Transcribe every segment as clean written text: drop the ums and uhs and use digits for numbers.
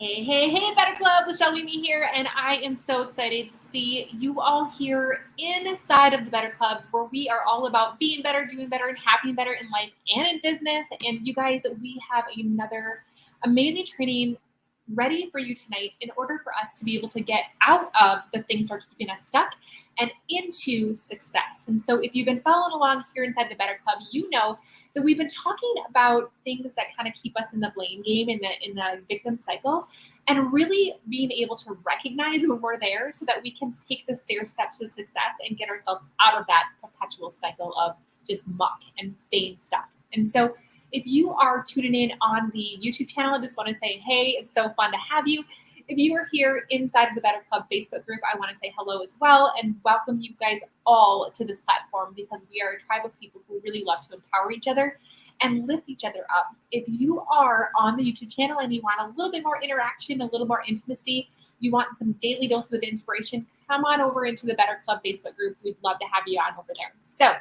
Hey, hey, hey, Better Club, Michelle Weemy here, and I am so excited to see you all here inside of the Better Club, where we are all about being better, doing better, and having better in life and in business. And you guys, we have another amazing training ready for you tonight in order for us to be able to get out of the things that are keeping us stuck and into success. And so, if you've been following along here inside the Better Club, you know that we've been talking about things that kind of keep us in the blame game, in the victim cycle, and really being able to recognize when we're there so that we can take the stair steps to success and get ourselves out of that perpetual cycle of just muck and staying stuck. And so if you are tuning in on the YouTube channel, I just want to say, hey, it's so fun to have you. If you are here inside of the Better Club Facebook group, I want to say hello as well and welcome you guys all to this platform, because we are a tribe of people who really love to empower each other and lift each other up. If you are on the YouTube channel and you want a little bit more interaction, a little more intimacy, you want some daily doses of inspiration, come on over into the Better Club Facebook group. We'd love to have you on over there. So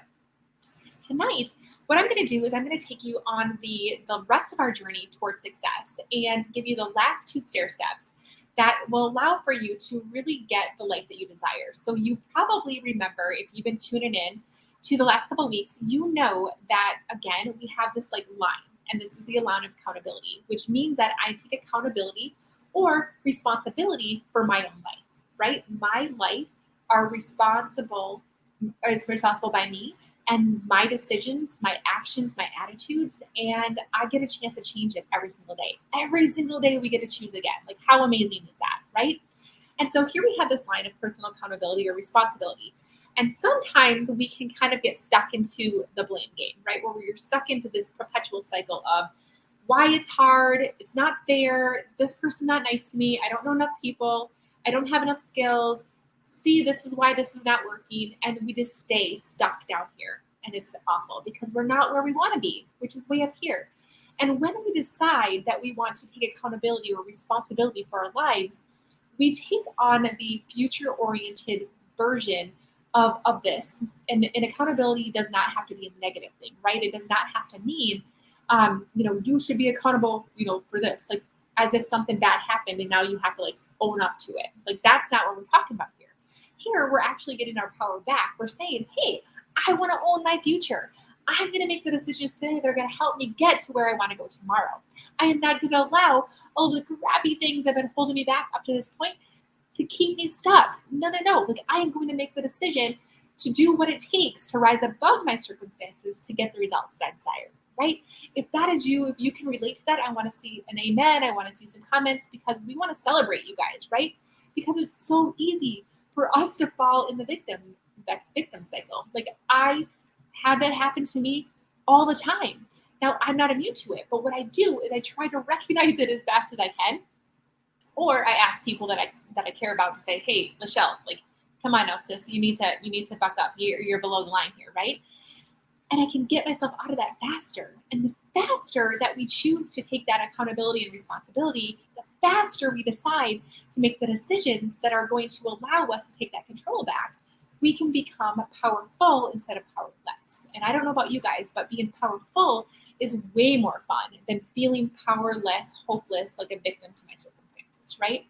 tonight, what I'm going to do is I'm going to take you on the rest of our journey towards success and give you the last two stair steps that will allow for you to really get the life that you desire. So you probably remember, if you've been tuning in to the last couple of weeks, you know that, again, we have this like line, and this is the line of accountability, which means that I take accountability or responsibility for my own life, right? My life is responsible by me and my decisions, my actions, my attitudes, and I get a chance to change it every single day. Every single day we get to choose again. Like, how amazing is that, right? And so here we have this line of personal accountability or responsibility. And sometimes we can kind of get stuck into the blame game, right? Where we're stuck into this perpetual cycle of why it's hard, it's not fair, this person's not nice to me, I don't know enough people, I don't have enough skills. See, this is why this is not working. And we just stay stuck down here. And it's awful because we're not where we want to be, which is way up here. And when we decide that we want to take accountability or responsibility for our lives, we take on the future oriented version of this. And accountability does not have to be a negative thing, right? It does not have to mean, you should be accountable, for this. Like, as if something bad happened and now you have to like own up to it. Like, that's not what we're talking about here. Here, we're actually getting our power back. We're saying, hey, I want to own my future. I'm going to make the decisions today that are going to help me get to where I want to go tomorrow. I am not going to allow all the crappy things that have been holding me back up to this point to keep me stuck. No. Like, I am going to make the decision to do what it takes to rise above my circumstances to get the results that I desire, right? If that is you, if you can relate to that, I want to see an amen. I want to see some comments, because we want to celebrate you guys, right? Because it's so easy for us to fall in the victim cycle. Like, I have that happen to me all the time. Now, I'm not immune to it, but what I do is I try to recognize it as fast as I can, or I ask people that I care about to say, hey, Michelle, like, come on now, sis, you need to buck up. You're below the line here, right? And I can get myself out of that faster. And the faster that we choose to take that accountability and responsibility, the faster we decide to make the decisions that are going to allow us to take that control back, we can become powerful instead of powerless. And I don't know about you guys, but being powerful is way more fun than feeling powerless, hopeless, like a victim to my circumstances, right?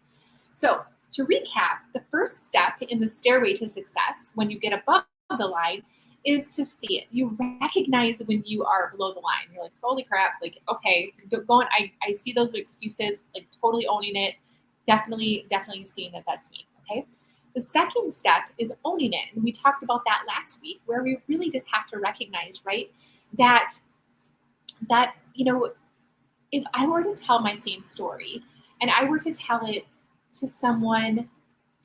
So to recap, the first step in the stairway to success, when you get above the line, is to see it. You recognize when you are below the line. You're like, holy crap, like, okay, I see those excuses, like, totally owning it. Definitely seeing that that's me, okay? The second step is owning it. And we talked about that last week, where we really just have to recognize, right, that if I were to tell my same story and I were to tell it to someone,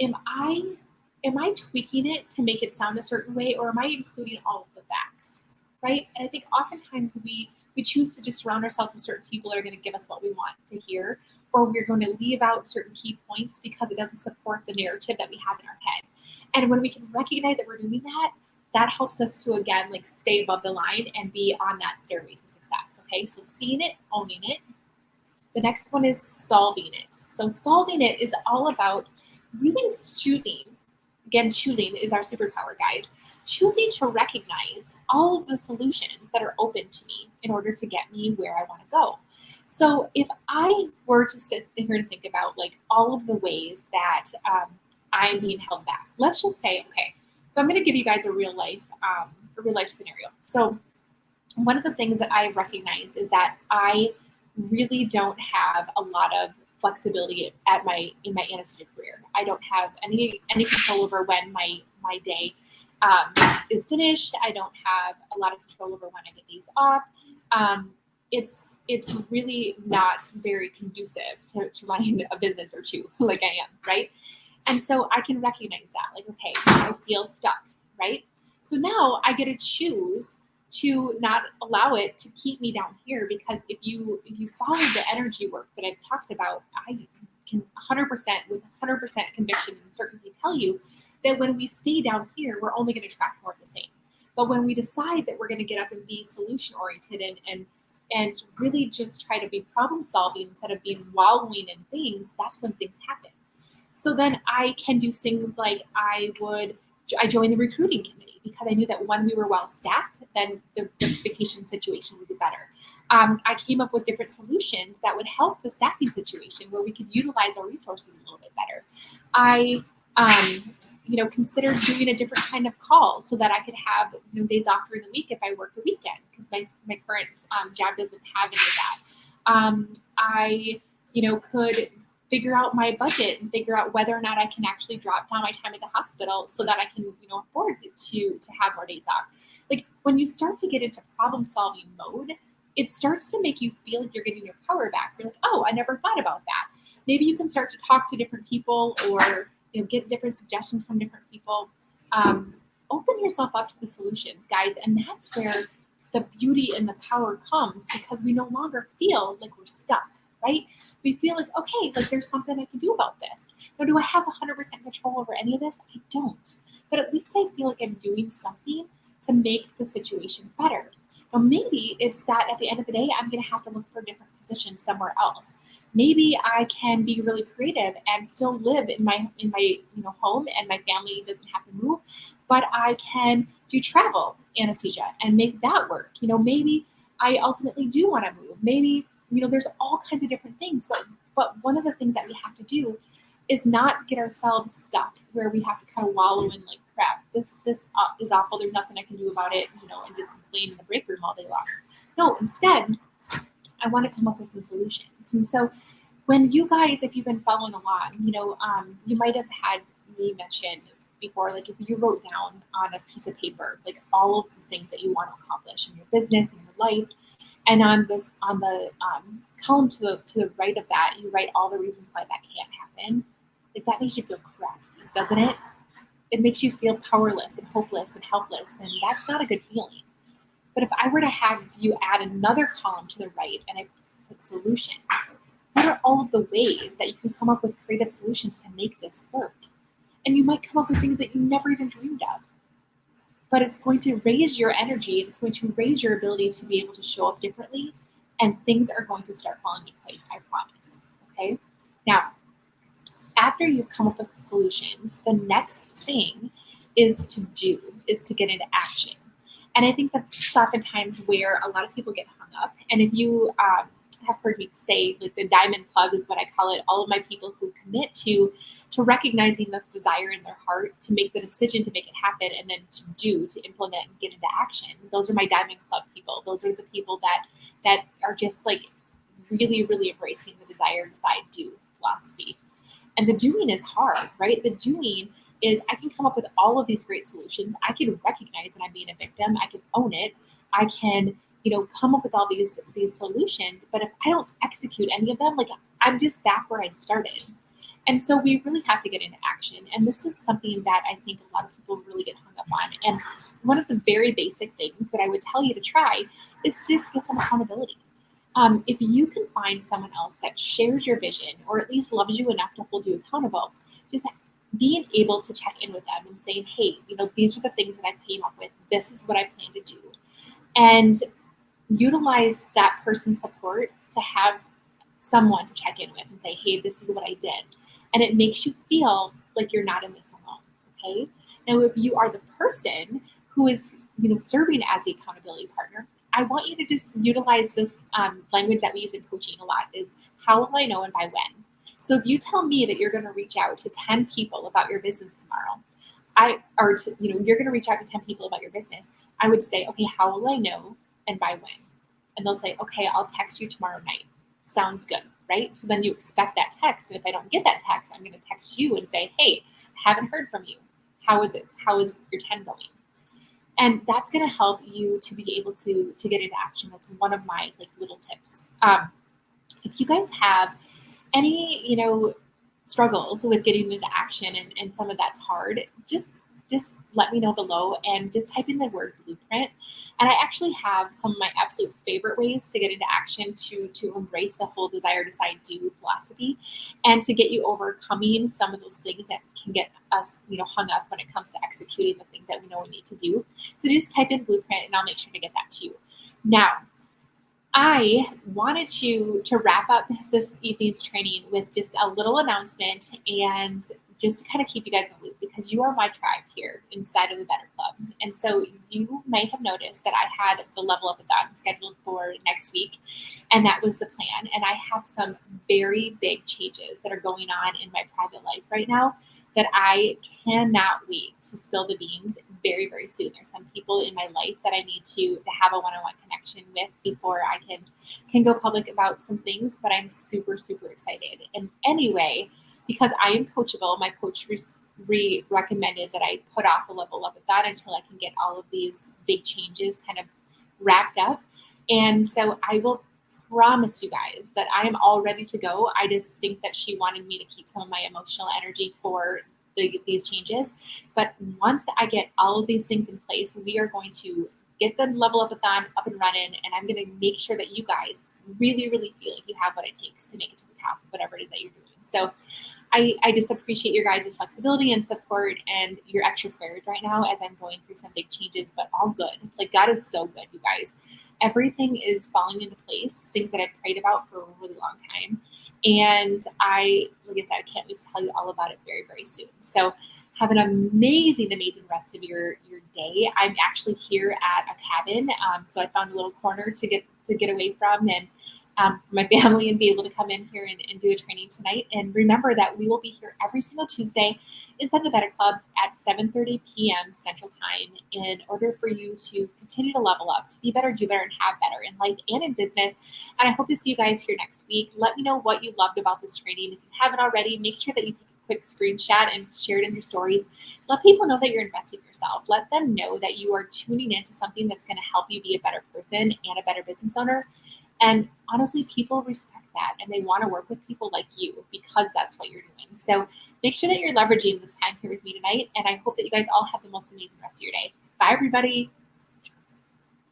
am I tweaking it to make it sound a certain way, or am I including all of the facts, right? And I think oftentimes we choose to just surround ourselves with certain people that are going to give us what we want to hear, or we're going to leave out certain key points because it doesn't support the narrative that we have in our head. And when we can recognize that we're doing that, that helps us to, again, like, stay above the line and be on that stairway to success, okay? So seeing it, owning it. The next one is solving it. So solving it is all about really choosing. Again, choosing is our superpower, guys. choosing to recognize all of the solutions that are open to me in order to get me where I want to go. So if I were to sit here and think about like all of the ways that I'm being held back, let's just say, okay, so I'm going to give you guys a real life scenario. So one of the things that I recognize is that I really don't have a lot of flexibility at my in my anesthesia career. I don't have any control over when my day is finished. I don't have a lot of control over when I get days off. Um, it's really not very conducive to running a business or two like I am, right? And so I can recognize that, like, okay, I feel stuck, right? So now I get to choose to not allow it to keep me down here, because if you follow the energy work that I've talked about, I can 100% with 100% conviction and certainty tell you that when we stay down here, we're only going to attract more of the same. But when we decide that we're going to get up and be solution oriented and really just try to be problem solving instead of being wallowing in things, that's when things happen. So then I can do things like I joined the recruiting committee because I knew that when we were well staffed, then the vacation situation would be better. I came up with different solutions that would help the staffing situation where we could utilize our resources a little bit better. I considered doing a different kind of call so that I could have days off during the week if I work the weekend, because my current job doesn't have any of that. I could figure out my budget and figure out whether or not I can actually drop down my time at the hospital so that I can afford to have more days off. Like, when you start to get into problem solving mode, it starts to make you feel like you're getting your power back. You're like, oh, I never thought about that. Maybe you can start to talk to different people, or get different suggestions from different people. Open yourself up to the solutions, guys, and that's where the beauty and the power comes, because we no longer feel like we're stuck, right? We feel like, okay, like there's something I can do about this. Now, do I have 100% control over any of this? I don't. But at least I feel like I'm doing something to make the situation better. Now, maybe it's that at the end of the day, I'm going to have to look for a different position somewhere else. Maybe I can be really creative and still live in my home, and my family doesn't have to move, but I can do travel anesthesia and make that work. Maybe I ultimately do want to move. Maybe there's all kinds of different things, but one of the things that we have to do is not get ourselves stuck where we have to kind of wallow in like, crap, this is awful, there's nothing I can do about it, and just complain in the break room all day long. No, instead, I want to come up with some solutions. And so when you guys, if you've been following along, you might have had me mention before, like, if you wrote down on a piece of paper, like, all of the things that you want to accomplish in your business and your life, and on the column to the right of that, you write all the reasons why that can't happen. Like, that makes you feel crappy, doesn't it? It makes you feel powerless and hopeless and helpless, and that's not a good feeling. But if I were to have you add another column to the right and I put solutions, what are all of the ways that you can come up with creative solutions to make this work? And you might come up with things that you never even dreamed of. But it's going to raise your energy, and it's going to raise your ability to be able to show up differently, and things are going to start falling in place, I promise. Okay? Now, after you come up with solutions, the next thing is to get into action. And I think that's oftentimes where a lot of people get hung up. And if you have heard me say, like, the diamond club is what I call it, all of my people who commit to recognizing the desire in their heart, to make the decision to make it happen, and then to implement and get into action. Those are my diamond club people. Those are the people that are just like really, really embracing the desire, decide, do philosophy. And the doing is hard, right? The doing is, I can come up with all of these great solutions. I can recognize that I'm being a victim. I can own it. I can, come up with all these solutions. But if I don't execute any of them, like, I'm just back where I started. And so we really have to get into action. And this is something that I think a lot of people really get hung up on. And one of the very basic things that I would tell you to try is just get some accountability. If you can find someone else that shares your vision, or at least loves you enough to hold you accountable, just being able to check in with them and saying, hey, these are the things that I came up with. This is what I plan to do. And utilize that person's support to have someone to check in with and say, hey, this is what I did. And it makes you feel like you're not in this alone, okay? Now, if you are the person who is, serving as the accountability partner, I want you to just utilize this language that we use in coaching a lot is how will I know and by when? So if you tell me that you're going to reach out to 10 people about your business tomorrow, you're going to reach out to 10 people about your business, I would say, okay, how will I know and by when? And they'll say, okay, I'll text you tomorrow night. Sounds good, right? So then you expect that text. And if I don't get that text, I'm going to text you and say, hey, haven't heard from you. How is it? How is your 10 going? And that's going to help you to be able to get into action. That's one of my little tips. If you guys have any struggles with getting into action and some of that's hard, just let me know below and just type in the word blueprint. And I actually have some of my absolute favorite ways to get into action to embrace the whole desire, decide, do philosophy, and to get you overcoming some of those things that can get us hung up when it comes to executing the things that we know we need to do. So just type in blueprint and I'll make sure to get that to you. Now, I wanted to wrap up this evening's training with just a little announcement and just to kind of keep you guys in the loop because you are my tribe here inside of the Better Club. And so you might have noticed that I had the Level Up Athon scheduled for next week, and that was the plan. And I have some very big changes that are going on in my private life right now that I cannot wait to spill the beans very, very soon. There's some people in my life that I need to have a one-on-one connection with before I can go public about some things, but I'm super, super excited. And anyway, because I am coachable, my coach recommended that I put off the Level Up Athon until I can get all of these big changes kind of wrapped up. And so I will promise you guys that I am all ready to go. I just think that she wanted me to keep some of my emotional energy for these changes. But once I get all of these things in place, we are going to get the Level Up Athon up and running, and I'm going to make sure that you guys really, really feel like you have what it takes to make it to the top of whatever it is that you're doing. So I just appreciate your guys' flexibility and support and your extra prayers right now as I'm going through some big changes, but all good. God is so good, you guys. Everything is falling into place, things that I've prayed about for a really long time. And like I said, I can't wait to tell you all about it very, very soon. So have an amazing, amazing rest of your day. I'm actually here at a cabin, so I found a little corner to get away from and for my family and be able to come in here and do a training tonight. And remember that we will be here every single Tuesday inside the Better Club at 7:30 p.m. Central Time in order for you to continue to level up, to be better, do better, and have better in life and in business. And I hope to see you guys here next week. Let me know what you loved about this training. If you haven't already, make sure that you take a quick screenshot and share it in your stories. Let people know that you're investing in yourself. Let them know that you are tuning into something that's going to help you be a better person and a better business owner. And honestly, people respect that and they want to work with people like you because that's what you're doing. So make sure that you're leveraging this time here with me tonight. And I hope that you guys all have the most amazing rest of your day. Bye, everybody.